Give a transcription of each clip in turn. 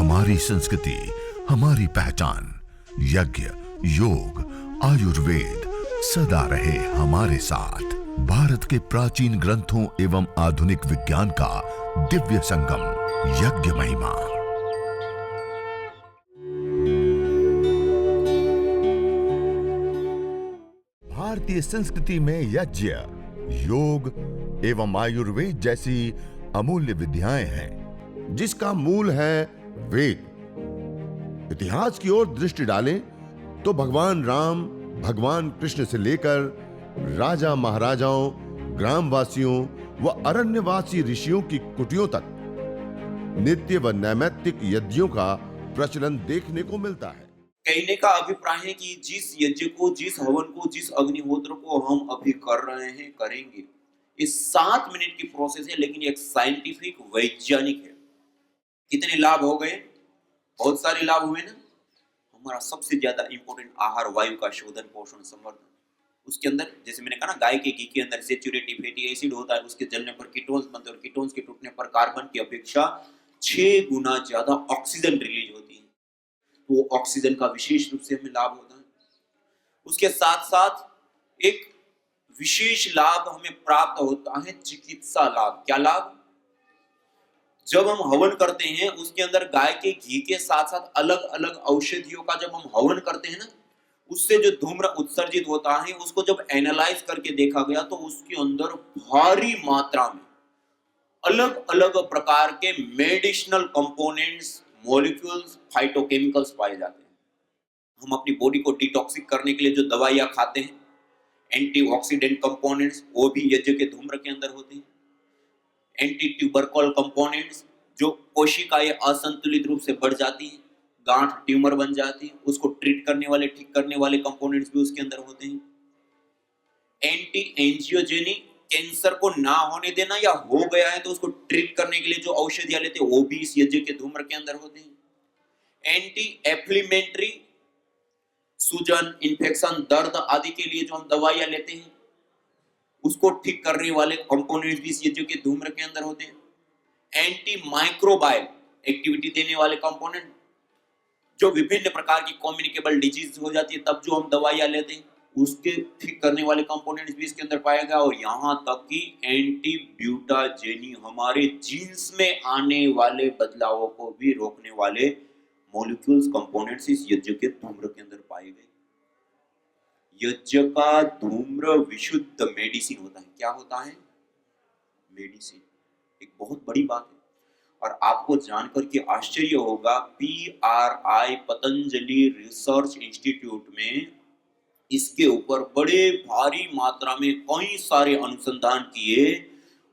हमारी संस्कृति, हमारी पहचान। यज्ञ, योग, आयुर्वेद सदा रहे हमारे साथ। भारत के प्राचीन ग्रंथों एवं आधुनिक विज्ञान का दिव्य संगम, यज्ञ महिमा। भारतीय संस्कृति में यज्ञ, योग एवं आयुर्वेद जैसी अमूल्य विद्याएं हैं, जिसका मूल है वेद। इतिहास की ओर दृष्टि डालें तो भगवान राम, भगवान कृष्ण से लेकर राजा महाराजाओं, ग्रामवासियों व अरण्यवासी ऋषियों की कुटियों तक नित्य व नैमित्तिक यज्ञों का प्रचलन देखने को मिलता है। कहने का अभिप्राय है कि जिस यज्ञ को, जिस हवन को, जिस अग्निहोत्र को हम अभी कर रहे हैं, करेंगे, इस 7 मिनट की प्रोसेस है, लेकिन एक साइंटिफिक, वैज्ञानिक है। कितने लाभ हो गए? बहुत सारे लाभ हुए ना। हमारा सबसे ज्यादा इंपॉर्टेंट आहार, वायु का शोधन, पोषण, संवर्धन। उसके अंदर, जैसे मैंने कहा ना, गाय के घी के अंदर सैचुरेटेड फैटी एसिड होता है, उसके जलने पर कीटोन्स बनते हैं और कीटोन्स के टूटने पर कार्बन की अपेक्षा 6 गुना ज्यादा ऑक्सीजन रिलीज होती है। वो ऑक्सीजन का विशेष रूप से हमें लाभ होता है। उसके साथ साथ एक विशेष लाभ हमें प्राप्त होता है, चिकित्सा लाभ। क्या लाभ? जब हम हवन करते हैं, उसके अंदर गाय के घी के साथ साथ अलग अलग औषधियों का जब हम हवन करते हैं ना, उससे जो धूम्र उत्सर्जित होता है, उसको जब एनालाइज करके देखा गया तो उसके अंदर भारी मात्रा में अलग अलग प्रकार के मेडिसिनल कंपोनेंट्स, मॉलिक्यूल्स, फाइटोकेमिकल्स पाए जाते हैं। हम अपनी बॉडी को डिटॉक्सिक करने के लिए जो दवाइयां खाते हैं, एंटीऑक्सीडेंट कंपोनेंट्स, वो भी यज्ञ के धूम्र के अंदर होते हैं। एंटी ट्यूबरकल कंपोनेंट्स, जो कोशिकाएं असंतुलित रूप से बढ़ जाती हैं, गांठ, ट्यूमर बन जाती है, उसको ट्रीट करने वाले, ठीक करने वाले कंपोनेंट्स भी उसके अंदर होते हैं। एंटी एंजियोजेनिक, कैंसर को ना होने देना या हो गया है तो उसको ट्रीट करने के लिए जो औषधियां लेते हैं, वो भी इस यज्ञ के धूम्र के अंदर होते हैं। एंटी एफ्लेमेटरी, सूजन, इन्फेक्शन, दर्द आदि के लिए जो हम दवाइयां लेते हैं, उसको ठीक करने वाले कंपोनेंट्स भी इस यज्ञ के धूम्र के अंदर होते हैं। एंटी माइक्रोबायल एक्टिविटी देने वाले कंपोनेंट, जो विभिन्न प्रकार की कम्युनिकेबल डिजीज हो जाती है तब जो हम दवाइयां लेते हैं, उसके ठीक करने वाले कंपोनेंट्स भी इसके अंदर पाया गया। और यहां तक कि एंटी ब्यूटाजेनी, हमारे जीन्स में आने वाले बदलावों को भी रोकने वाले मॉलिक्यूल्स, कंपोनेंट्स इस यज्ञ के धूम्र के अंदर पाए गए। यज्ञ का धूम्र विशुद्ध मेडिसिन होता है। क्या होता है? मेडिसिन। एक बहुत बड़ी बात है और आपको जानकर के आश्चर्य होगा, PRI, पतंजलि रिसर्च इंस्टीट्यूट में इसके ऊपर बड़े भारी मात्रा में कई सारे अनुसंधान किए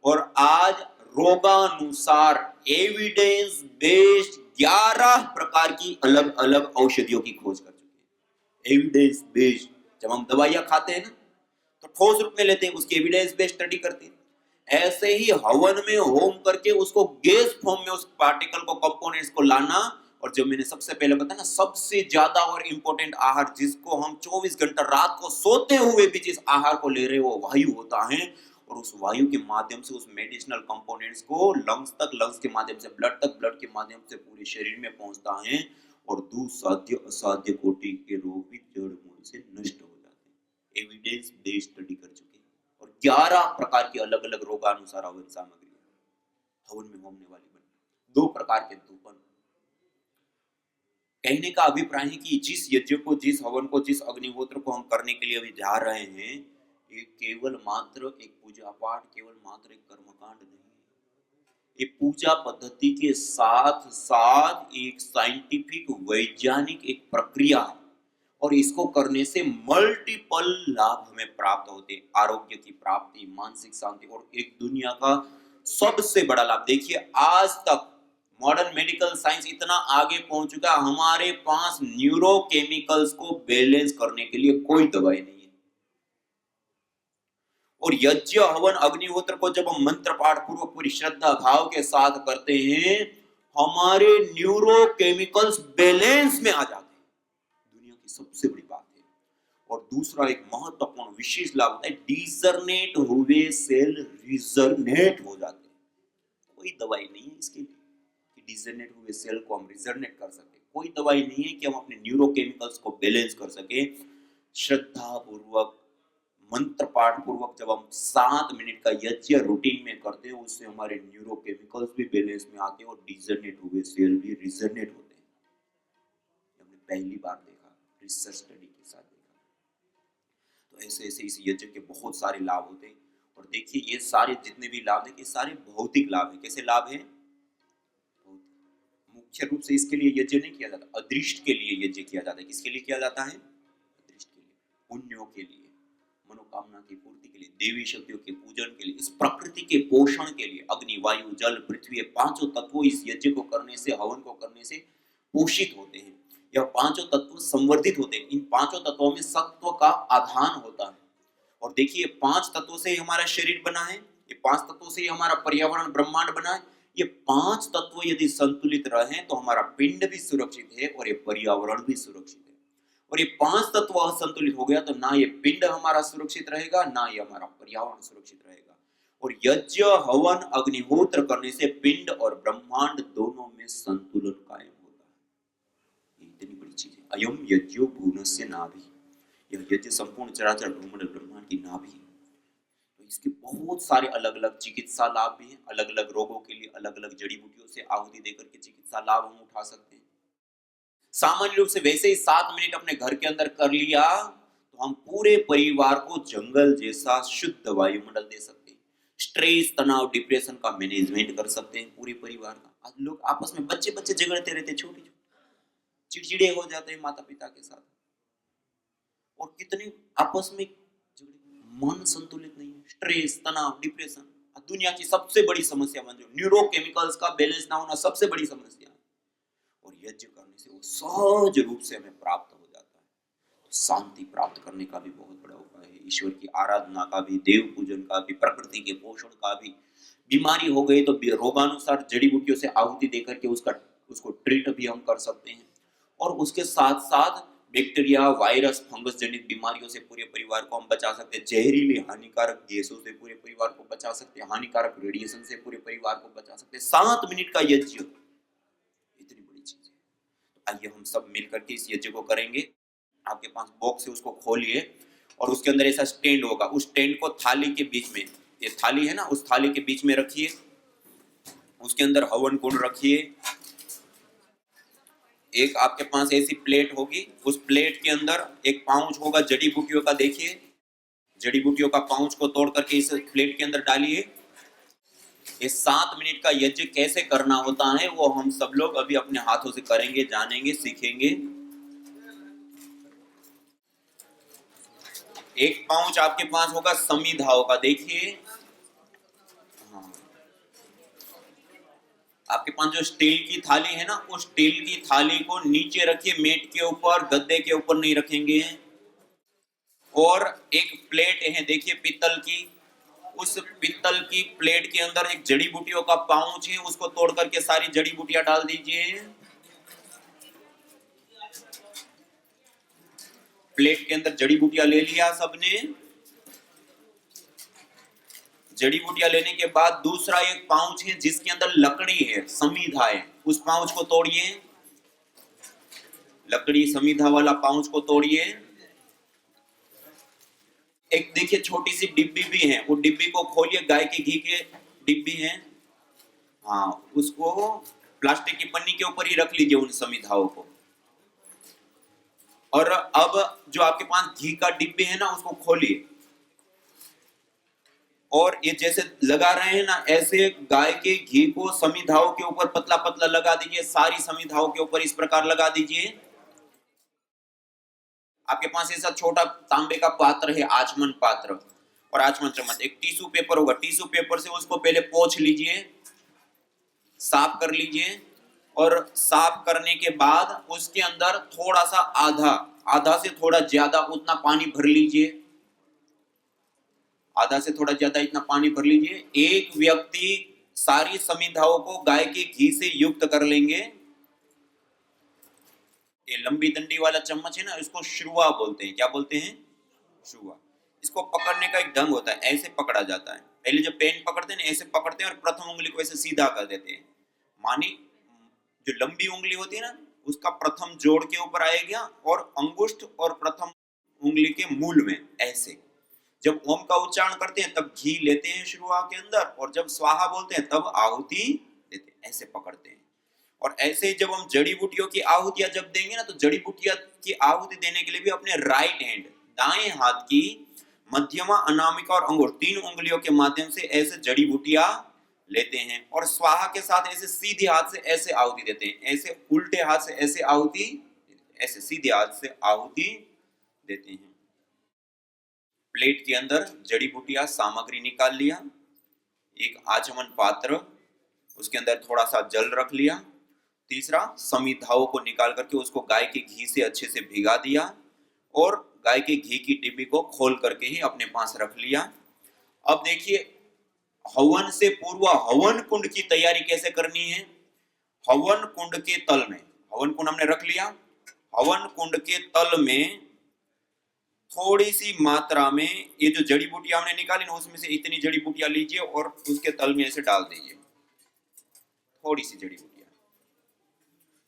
और आज रोगानुसार एविडेंस बेस्ड 11 प्रकार की अलग अलग औषधियों की खोज कर चुके हैं। एविडेंस बेस्ड, जब हम दवाइयां खाते हैं ना तो ठोस रूप में लेते हैं, उसकी एविडेंस बेस्ड स्टडी करते हैं। ऐसे ही हवन में होम करके उसको गैस फॉर्म में उस पार्टिकल को, कंपोनेंट्स को लाना। और जो मैंने सबसे पहले बताया ना, सबसे ज्यादा और इंपॉर्टेंट आहार जिसको हम 24 घंटा रात को सोते हुए भी जिस आहार को ले रहे हो, वो वायु होता है। और उस वायु के माध्यम से उस मेडिसिनल कंपोनेंट्स को लंग्स तक, लंग्स के माध्यम से ब्लड तक, ब्लड के माध्यम से पूरे शरीर में पहुंचता है और दुस्साध्य असाध्य कोटि के रोग भी जड़ मूल से नष्ट हो जाते हैं। एविडेंस बेस्ड स्टडी कर चुके हैं और 11 प्रकार की अलग अलग रोगानुसार हवन सामग्री हवन में होने वाली बनी। 2 प्रकार के धूपन। कहने का अभिप्राय है कि जिस यज्ञ को, जिस हवन को, जिस अग्निहोत्र को हम करने के लिए अभी जा रहे हैं, ये केवल मात्र एक पूजा पाठ, केवल मात्र एक कर्मकांड नहीं है। ये पूजा पद्धति के साथ साथ एक साइंटिफिक, वैज्ञानिक एक प्रक्रिया है और इसको करने से मल्टीपल लाभ हमें प्राप्त होते हैं। आरोग्य की प्राप्ति, मानसिक शांति और एक दुनिया का सबसे बड़ा लाभ। देखिए, आज तक मॉडर्न मेडिकल साइंस इतना आगे पहुंच चुका, हमारे पास न्यूरोकेमिकल्स को बैलेंस करने के लिए कोई दवाई नहीं है। और यज्ञ, हवन, अग्निहोत्र को जब हम मंत्र पाठ पूर्वक पूरी श्रद्धा भाव के साथ करते हैं, हमारे न्यूरोकेमिकल्स बैलेंस में आ जाते हैं। दुनिया की सबसे बड़ी बात है। और दूसरा एक महत्वपूर्ण विशेष लाभ होता है, डिजर्नेट हुए सेल रिजर्नेट हो जाते हैं। कोई दवाई नहीं है इसके लिए कि डिजनरेट हुए सेल को हम रिजनरेट कर सके। कोई दवाई नहीं है कि हम अपने न्यूरोकेमिकल्स को बैलेंस कर सके। श्रद्धा पूर्वक, मंत्र पाठ पूर्वक जब हम 7 मिनट का यज्ञ रूटीन में करते हैं, उससे हमारे न्यूरोकेमिकल्स भी बैलेंस में आते हैं और डिजनरेट हुए सेल भी रिजनरेट होते हैं। हमने पहली बार देखा, रिसर्च स्टडी के साथ देखा। तो ऐसे ऐसे इस यज्ञ के बहुत सारे लाभ होते हैं। और देखिए ये सारे जितने भी लाभ है, ये सारे भौतिक लाभ है। कैसे लाभ है? मुख्य रूप से इसके लिए यज्ञ नहीं किया जाता, अदृष्ट के लिए यज्ञ किया जाता है। किसके लिए किया जाता है? अदृष्ट के लिए, पुण्यों के लिए, मनोकामना की पूर्ति के लिए, देवी शक्तियों के पूजन के लिए, इस प्रकृति के पोषण के लिए। अग्नि, वायु, जल, पृथ्वी, पांचों तत्वों इस यज्ञ को करने से, हवन को करने से पोषित होते हैं। यह पांचों तत्व संवर्धित होते हैं। इन पांचों तत्वों में सत्व का आधान होता है। और देखिए 5 तत्वों से ही हमारा शरीर बना है, ये 5 तत्वों से ही हमारा पर्यावरण ब्रह्मांड बना है। ये 5 तत्व यदि संतुलित रहे तो हमारा पिंड भी सुरक्षित है और ये पर्यावरण भी सुरक्षित है। और ये 5 तत्व असंतुलित हो गया तो ना ये पिंड हमारा सुरक्षित रहेगा, ना ये हमारा पर्यावरण सुरक्षित रहेगा। और यज्ञ, हवन, अग्निहोत्र करने से पिंड और ब्रह्मांड दोनों में संतुलन कायम होता है। ये इतनी बड़ी चीज है। अयम यज्ञो भुवनस्य नाभि, यह यज्ञ संपूर्ण चराचर भ्रमण ब्रह्मांड की नाभि है। तो इसके बहुत सारे अलग अलग चिकित्सा लाभ भी हैं। अलग अलग रोगों के लिए अलग अलग जड़ी बूटियों से आहुति देकर के चिकित्सा लाभ हम उठा सकते हैं। सामान्य रूप से वैसे ही 7 मिनट अपने घर के अंदर कर लिया तो हम पूरे परिवार को जंगल जैसा शुद्ध वायुमंडल दे सकते हैं। स्ट्रेस, तनाव, डिप्रेशन का मैनेजमेंट कर सकते हैं पूरे परिवार का। आज लोग आपस में बच्चे बच्चे झगड़ते रहते, छोटे छोटे चिड़चिड़े हो जाते हैं माता पिता के साथ, और कितने आपस में मन संतुलित नहीं है। स्ट्रेस, तनाव, डिप्रेशन दुनिया की सबसे बड़ी समस्या बन जाए। न्यूरोकेमिकल्स का बैलेंस ना होना सबसे बड़ी समस्या है। और यज्ञ करने से वो सहज रूप से हमें प्राप्त हो जाता है। तो शांति प्राप्त करने का भी बहुत बड़ा उपाय है। ईश्वर की आराधना का भी, देव पूजन का भी, प्रकृति के पोषण का भी। बीमारी हो गई तो रोगानुसार जड़ी बूटियों से आहुति देकर के उसको ट्रीट भी हम कर सकते हैं। और उसके साथ साथ बैक्टीरिया, वायरस, फंगस जनित बीमारियों से पूरे परिवार को हम बचा सकते हैं। जहरीली हानिकारक गैसों से पूरे परिवार को बचा सकते हैं। हानिकारक रेडिएशन से पूरे परिवार को बचा सकते हैं। 7 मिनट का यज्ञ इतनी बड़ी चीज है। तो आइए हम सब मिलकर के इस यज्ञ को करेंगे। आपके पास बॉक्स है, उसको खोलिए और उसके अंदर ऐसा स्टैंड होगा। उस स्टैंड को थाली के बीच में, ये थाली है ना, उस थाली के बीच में रखिए। उसके अंदर हवन कुंड रखिए। एक आपके पास ऐसी प्लेट होगी, उस प्लेट के अंदर एक पाउच होगा जड़ी बूटियों का। देखिए जड़ी बूटियों का पाउच को तोड़ करके इस प्लेट के अंदर डालिए। ये 7 मिनट का यज्ञ कैसे करना होता है वो हम सब लोग अभी अपने हाथों से करेंगे, जानेंगे, सीखेंगे। एक पाउच आपके पास होगा समिधाओं का। देखिए आपके पास जो स्टील की थाली है ना, उस स्टील की थाली को नीचे रखिए, मेट के ऊपर, गद्दे के ऊपर नहीं रखेंगे। और एक प्लेट है देखिए पित्तल की, उस पित्तल की प्लेट के अंदर एक जड़ी बूटियों का पाउच है, उसको तोड़ करके सारी जड़ी बूटियां डाल दीजिए। प्लेट के अंदर जड़ी बूटियां ले लिया सबने। जड़ी बूटियां लेने के बाद दूसरा एक पाउच है जिसके अंदर लकड़ी है, समीधा है, उस पाउच को तोड़िए। लकड़ी समीधा वाला पाउच को तोड़िए। एक देखिए छोटी सी डिब्बी भी है, वो डिब्बी को खोलिए। गाय के घी के डिब्बी है, हाँ, उसको प्लास्टिक की पन्नी के ऊपर ही रख लीजिए उन समीधाओं को। और अब जो आपके पास घी का डिब्बी है ना, उसको खोलिए और ये जैसे लगा रहे हैं ना, ऐसे गाय के घी को समिधाओं के ऊपर पतला पतला लगा दीजिए। सारी समिधाओं के ऊपर इस प्रकार लगा दीजिए। आपके पास ऐसा छोटा तांबे का पात्र है, आचमन पात्र और आचमन चम्मच। एक टिश्यू पेपर होगा, टिश्यू पेपर से उसको पहले पोंछ लीजिए, साफ कर लीजिए। और साफ करने के बाद उसके अंदर थोड़ा सा आधा से थोड़ा ज्यादा उतना पानी भर लीजिए। आधा से थोड़ा ज्यादा इतना पानी भर लीजिए। एक व्यक्ति सारी समिधाओं को गाय के घी से युक्त कर लेंगे। ये लंबी डंडी वाला चम्मच है ना, इसको शुरुआ बोलते हैं। क्या बोलते हैं? शुरुआ। इसको पकड़ने का एक ढंग होता है, ऐसे पकड़ा जाता है। पहले जो पेन पकड़ते हैं ना, ऐसे पकड़ते हैं और प्रथम उंगली को ऐसे सीधा कर देते हैं। मानी जो लंबी उंगली होती है ना, उसका प्रथम जोड़ के ऊपर आएगा और अंगुष्ठ और प्रथम उंगली के मूल में ऐसे। जब ओम का उच्चारण करते हैं तब घी लेते हैं शुरुआत के अंदर, और जब स्वाहा बोलते हैं तब आहुति देते हैं, ऐसे पकड़ते हैं। और ऐसे ही जब हम जड़ी बूटियों की आहुतियां जब देंगे ना, तो जड़ी बूटियां की आहुति देने के लिए भी अपने राइट हैंड, दाएं हाथ की मध्यमा, अनामिका और अंगूठ, 3 उंगलियों के माध्यम से ऐसे जड़ी बूटियां लेते हैं, और स्वाहा के साथ ऐसे सीधे हाथ से ऐसे आहुति देते हैं, ऐसे उल्टे हाथ से ऐसे आहुति, ऐसे सीधे हाथ से आहुति देते हैं। प्लेट के अंदर जड़ी बूटियां सामग्री निकाल लिया, एक आचमन पात्र, उसके अंदर थोड़ा सा जल रख लिया। तीसरा, समिधाओं को निकाल करके उसको गाय के घी से अच्छे से भिगा दिया, और गाय के घी की डिब्बी को खोल करके ही अपने पास रख लिया। अब देखिए, हवन से पूर्व हवन कुंड की तैयारी कैसे करनी है। हवन कुंड के तल में, हवन कुंड हमने रख लिया, हवन कुंड के तल में थोड़ी सी मात्रा में ये जो जड़ी बूटियां हमने निकाली ना, उसमें से इतनी जड़ी बूटियां लीजिए और उसके तल में ऐसे डाल दीजिए, थोड़ी सी जड़ी बूटियां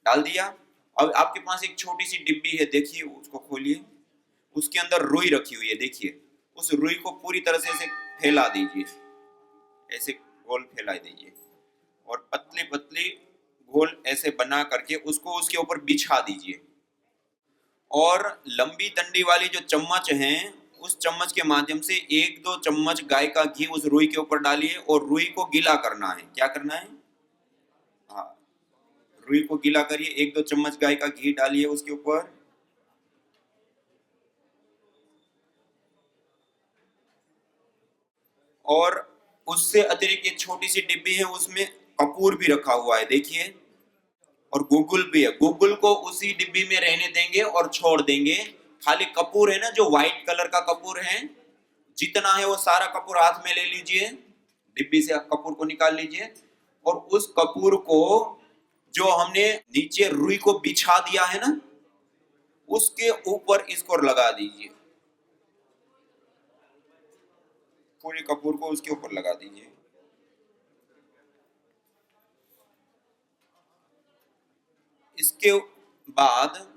डाल दिया। अब आपके पास एक छोटी सी डिब्बी है, देखिए उसको खोलिए, उसके अंदर रुई रखी हुई है, देखिए उस रुई को पूरी तरह से ऐसे फैला दीजिए, ऐसे गोल फैला दीजिए, और पतली पतली गोल ऐसे बना करके उसको उसके ऊपर बिछा दीजिए, और लंबी डंडी वाली जो चम्मच है, उस चम्मच के माध्यम से 1-2 चम्मच गाय का घी उस रुई के ऊपर डालिए, और रुई को गीला करना है। क्या करना है? हाँ, रुई को गीला करिए, 1-2 चम्मच गाय का घी डालिए उसके ऊपर, और उससे अतिरिक्त एक छोटी सी डिब्बी है, उसमें कपूर भी रखा हुआ है, देखिए, और गूगल भी है। गूगल को उसी डिब्बी में रहने देंगे और छोड़ देंगे। खाली कपूर है ना, जो व्हाइट कलर का कपूर है, जितना है वो सारा कपूर हाथ में ले लीजिए, डिब्बी से कपूर को निकाल लीजिए, और उस कपूर को जो हमने नीचे रुई को बिछा दिया है ना, उसके ऊपर इसको लगा दीजिए, पूरे कपूर को उसके ऊपर लगा दीजिए। इसके बाद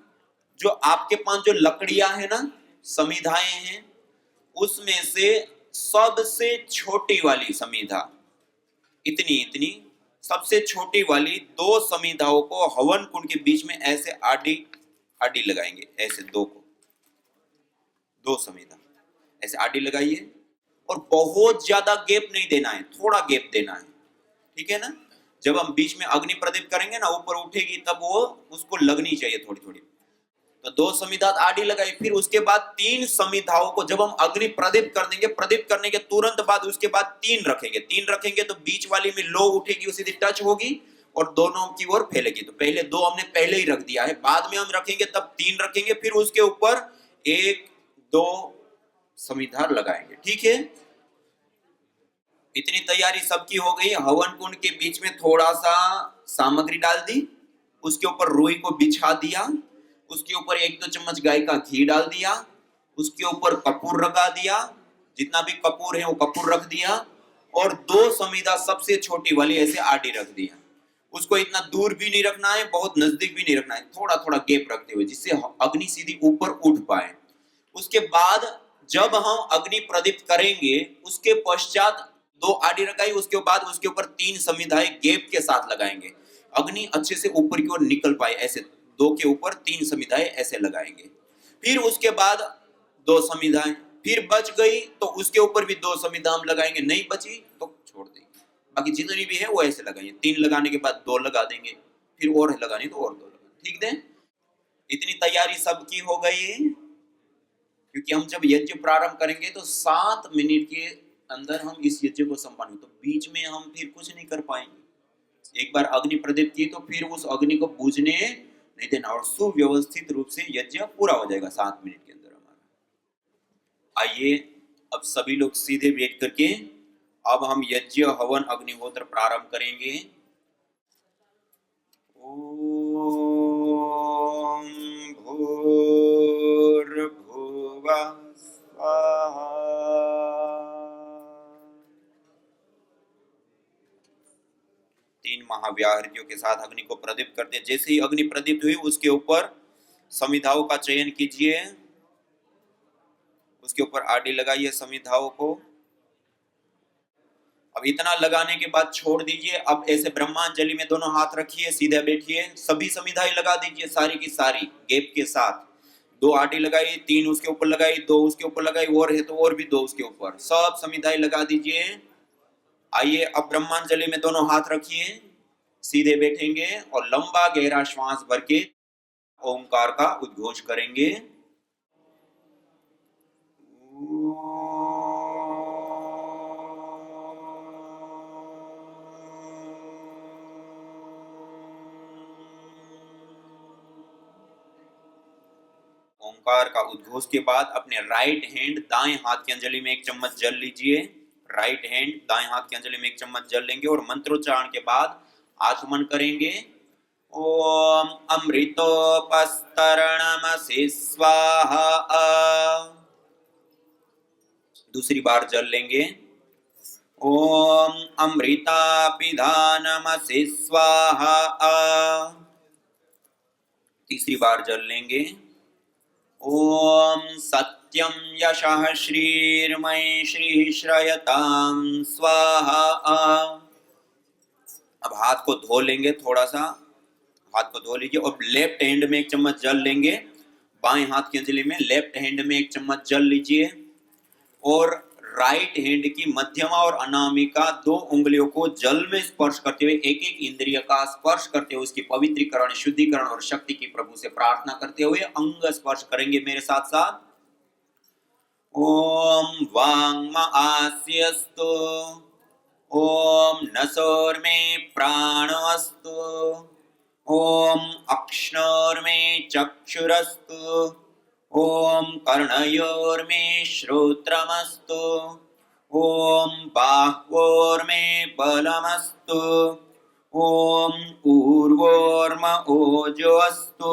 जो आपके पास जो लकड़ियां है ना, समिधाएं हैं, उसमें से सबसे छोटी वाली समिधा, इतनी इतनी सबसे छोटी वाली 2 समिधाओं को हवन कुंड के बीच में ऐसे आड़ी आड़ी लगाएंगे, ऐसे 2 समिधा ऐसे आड़ी लगाइए, और बहुत ज्यादा गैप नहीं देना है, थोड़ा गैप देना है, ठीक है ना। जब हम बीच में अग्नि प्रदीप करेंगे ना, ऊपर उठेगी, तब वो उसको लगनी चाहिए थोड़ी थोड़ी। तो 2 समिधा आड़ी लगाई, फिर उसके बाद 3 समिधाओं को जब हम अग्नि प्रदीप कर देंगे, प्रदीप करने के तुरंत बाद उसके बाद 3 रखेंगे, 3 रखेंगे तो बीच वाली में लो उठेगी, उसी सीधी टच होगी और दोनों की ओर फैलेगी। तो पहले 2 हमने पहले ही रख दिया है, बाद में हम रखेंगे तब 3 रखेंगे, फिर उसके ऊपर 1-2 समिधा लगाएंगे, ठीक है। इतनी तैयारी सबकी हो गई। हवन कुंड के बीच में थोड़ा सा सामग्री डाल दी, उसके ऊपर रुई को बिछा दिया, उसके ऊपर 1-2 चम्मच गाय का घी डाल दिया, उसके ऊपर कपूर लगा दिया, जितना भी कपूर है वो कपूर रख दिया, और 2 समिधा सबसे छोटी वाली ऐसे आड़ी रख दिया। उसको इतना दूर भी नहीं रखना है, बहुत नजदीक भी नहीं रखना है, थोड़ा थोड़ा गैप रखते हुए, जिससे अग्नि सीधी ऊपर उठ पाए। उसके बाद जब हम अग्नि प्रदीप्त करेंगे, उसके पश्चात 2 आड़ी लगाई, उसके बाद उसके ऊपर 3 समिधाएं गैप के साथ लगाएंगे, अग्नि अच्छे से ऊपर की ओर निकल पाए, ऐसे 2 के ऊपर 3 समिधाएं ऐसे लगाएंगे। फिर उसके बाद 2 समिधाएं, फिर बच गई तो उसके ऊपर भी 2 समिधा हम लगाएंगे, नहीं बची तो छोड़ देंगे, बाकी जितनी भी है वो ऐसे लगाएंगे। 3 लगाने के बाद 2 लगा देंगे, फिर और लगानी तो और 2 लगा, ठीक है। इतनी तैयारी सबकी हो गई, क्योंकि हम जब यज्ञ प्रारंभ करेंगे तो 7 मिनट के अंदर हम इस यज्ञ को संपन्न, तो बीच में हम फिर कुछ नहीं कर पाएंगे। एक बार अग्नि प्रदीप्त की तो फिर उस अग्नि को बुझने नहीं देना, और सुव्यवस्थित रूप से यज्ञ पूरा हो जाएगा 7 मिनट के अंदर हमारा। आइए अब सभी लोग सीधे बैठ करके अब हम यज्ञ हवन अग्निहोत्र प्रारंभ करेंगे। ओम भूर्भुवः स्वाहा। तीन महाव्याहृतियों के साथ अग्नि को प्रदीप्त करते हैं। जैसे ही अग्नि प्रदीप्त हुई उसके ऊपर समिधाओं का चयन कीजिए, उसके ऊपर आडी लगाइए समिधाओं को। अब इतना लगाने के बाद छोड़ दीजिए। अब ऐसे ब्रह्मांजलि में दोनों हाथ रखिए, सीधे बैठिए, सभी समिधाएं लगा दीजिए सारी की सारी गैप के साथ। 2 आटी लगाई, 3 उसके ऊपर लगाई, 2 उसके ऊपर लगाई, और है तो और भी 2 उसके ऊपर, सब समिधाएं लगा दीजिए। आइए अब ब्रह्मांजलि में दोनों हाथ रखिए, सीधे बैठेंगे और लंबा गहरा श्वास भर के ओंकार का उद्घोष करेंगे। ओंकार का उद्घोष के बाद अपने राइट हैंड दाएं हाथ की अंजलि में 1 चम्मच जल लीजिए। राइट हैंड दाएं हाथ की अंजलि में 1 चम्मच जल लेंगे और मंत्रोच्चारण के बाद आचमन करेंगे। ओम अमृतोपस्तरणमसि स्वाहा। दूसरी बार जल लेंगे। ओम अमृतापिधानमसि स्वाहा। तीसरी बार जल लेंगे। ओम सत्यम यशः श्रीर्मयि श्री श्रयताम स्वाहा। अब हाथ को धो लेंगे, थोड़ा सा हाथ को धो लीजिए और लेफ्ट हैंड में 1 चम्मच जल लेंगे। बाएं हाथ की अंजलि में लेफ्ट हैंड में 1 चम्मच जल लीजिए और राइट हैंड की मध्यमा और अनामिका 2 उंगलियों को जल में स्पर्श करते हुए एक एक इंद्रिय का स्पर्श करते हुए उसकी पवित्रीकरण, शुद्धिकरण और शक्ति की प्रभु से प्रार्थना करते हुए अंग स्पर्श करेंगे मेरे साथ साथ। ओम वांग्म आस्यस्तु, ओम नसोर्मे प्राणोऽस्तु, ओम अक्ष्णोर्मे चक्षुरस्तु, ओम कर्णयोर्मे श्रोत्रमस्तु, ओम बाह्वोर्मे बलमस्तु, ओम ऊर्वोर्म ओजोऽस्तु,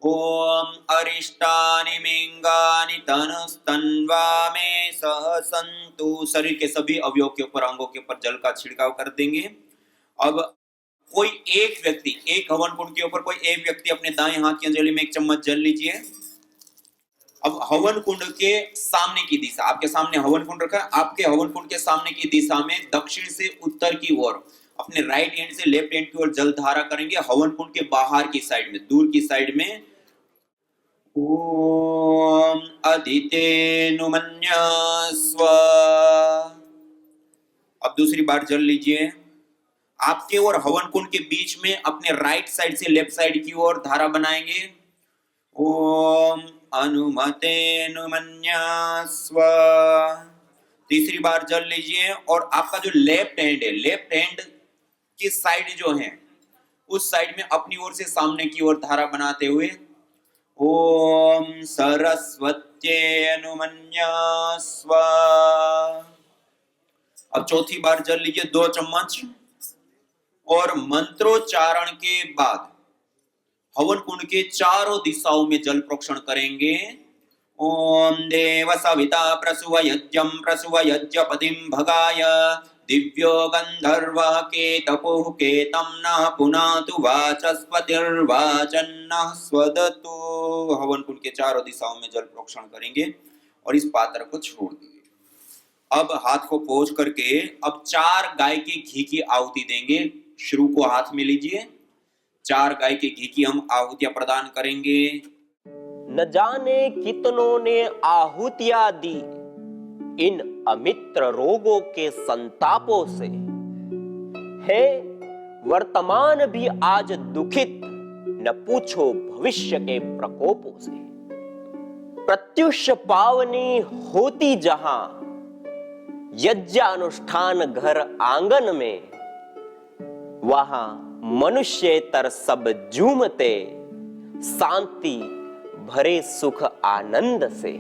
ओम अरिष्टानि मिंगानि तनुस्तन्वा मे सहसन्तु। शरीर के सभी अवयव के ऊपर, अंगों के ऊपर जल का छिड़काव कर देंगे। अब कोई एक व्यक्ति, एक हवन कुंड के ऊपर कोई एक व्यक्ति अपने दाएं हाथ की अंजलि में 1 चम्मच जल लीजिए। अब हवन कुंड के सामने की दिशा, आपके सामने हवन कुंड रखा है, आपके हवन कुंड के सामने की दिशा में दक्षिण से उत्तर की ओर अपने राइट हैंड से लेफ्ट हैंड की ओर जल धारा करेंगे। हवन कुंड के बाहर की साइड में, दूर की साइड में ओम अदितेनुमन्यस्व। अब दूसरी बार जल लीजिए। आपके और हवन कुंड के बीच में अपने राइट साइड से लेफ्ट साइड की ओर धारा बनाएंगे। ओम अनुमतेनुमन्यस्व। तीसरी बार जल लीजिए और आपका जो लेफ्ट हैंड है, लेफ्ट हैंड की साइड जो है उस साइड में अपनी ओर से सामने की ओर धारा बनाते हुए ओम सरस्वत्यनुमन्यस्व। अब चौथी बार जल लीजिए 2 चम्मच और मंत्रोच्चारण के बाद हवन कुंड के चारों दिशाओं में जल प्रोक्षण करेंगे। ओम देव सविता प्रसुव यज्ञम प्रसुव यज्ञपतिम भगाय दिव्यो गंधर्व केतपुः केतं नः पुनातु वाचस्पतिर्वाचन्नः स्वदतु। हवन कुंड के चारों दिशाओं में जल प्रोक्षण करेंगे और इस पात्र को छोड़ दीजिए। अब हाथ को पोंछ करके अब 4 गाय के घी की आहुति देंगे। श्रू को हाथ में लीजिए, 4 गाय के घी की हम आहुतियां प्रदान करेंगे। न जाने कितनों ने आहुतियां दी इन अमित्र रोगों के संतापों से, है वर्तमान भी आज दुखित, न पूछो भविष्य के प्रकोपों से। प्रत्युष पावनी होती जहां यज्ञानुष्ठान घर आंगन में, वहां मनुष्येतर सब झूमते शांति भरे सुख आनंद से।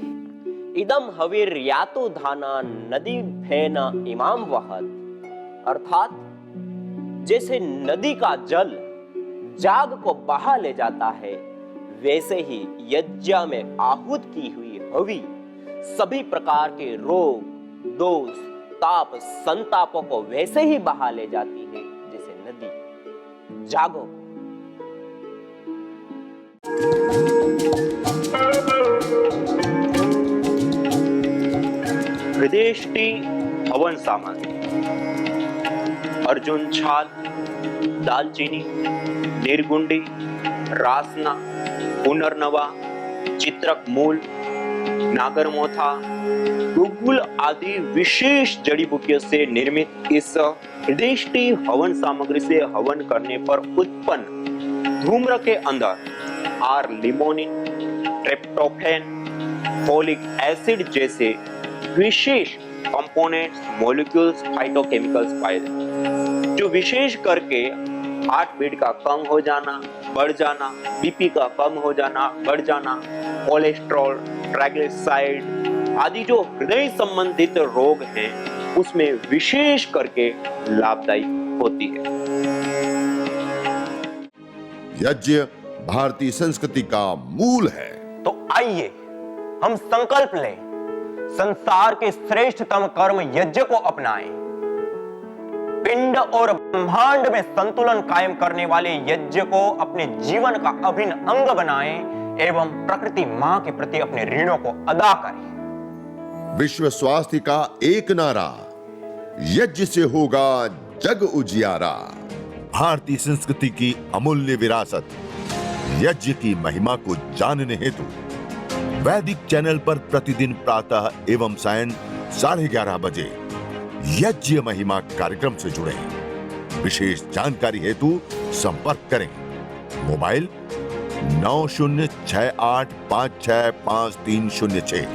इदम हविर्यातो धाना नदी फेना इमाम वहत। अर्थात जैसे नदी का जल जाग को बहा ले जाता है, वैसे ही यज्ञ में आहूत की हुई हवि सभी प्रकार के रोग, दोष, ताप, संतापों को वैसे ही बहा ले जाती है जैसे नदी जागो। हृदयेष्टि हवन सामग्री: अर्जुन छाल, दालचीनी, निर्गुंडी, रासना, पुनर्नवा, चित्रक मूल, नागरमोथा, गुगुल आदि विशेष जड़ी बूटियों से निर्मित इस हृदयेष्टि हवन सामग्री से हवन करने पर उत्पन्न धूम्र के अंदर are limonene, tryptophan, folic acid जैसे विशेष कंपोनेंट्स, मॉलिक्यूल्स, फाइटोकेमिकल्स पाए जाते, जो विशेष करके हार्ट बीट का कम हो जाना, बढ़ जाना, बीपी का कम हो जाना, बढ़ जाना, कोलेस्ट्रॉल, ट्राइग्लिसराइड आदि जो हृदय संबंधित रोग हैं उसमें विशेष करके लाभदायी होती है। यज्ञ भारतीय संस्कृति का मूल है। तो आइए हम संकल्प लें, संसार के श्रेष्ठतम कर्म यज्ञ को अपनाएं, पिंड और ब्रह्मांड में संतुलन कायम करने वाले यज्ञ को अपने जीवन का अभिन्न अंग बनाएं एवं प्रकृति मां के प्रति अपने ऋणों को अदा करें। विश्व स्वास्थ्य का एक नारा, यज्ञ से होगा जग उजियारा। भारतीय संस्कृति की अमूल्य विरासत यज्ञ की महिमा को जानने हेतु वैदिक चैनल पर प्रतिदिन प्रातः एवं सायं 11:30 बजे यज्ञ महिमा कार्यक्रम से जुड़े। विशेष जानकारी हेतु संपर्क करें। मोबाइल 9068565306।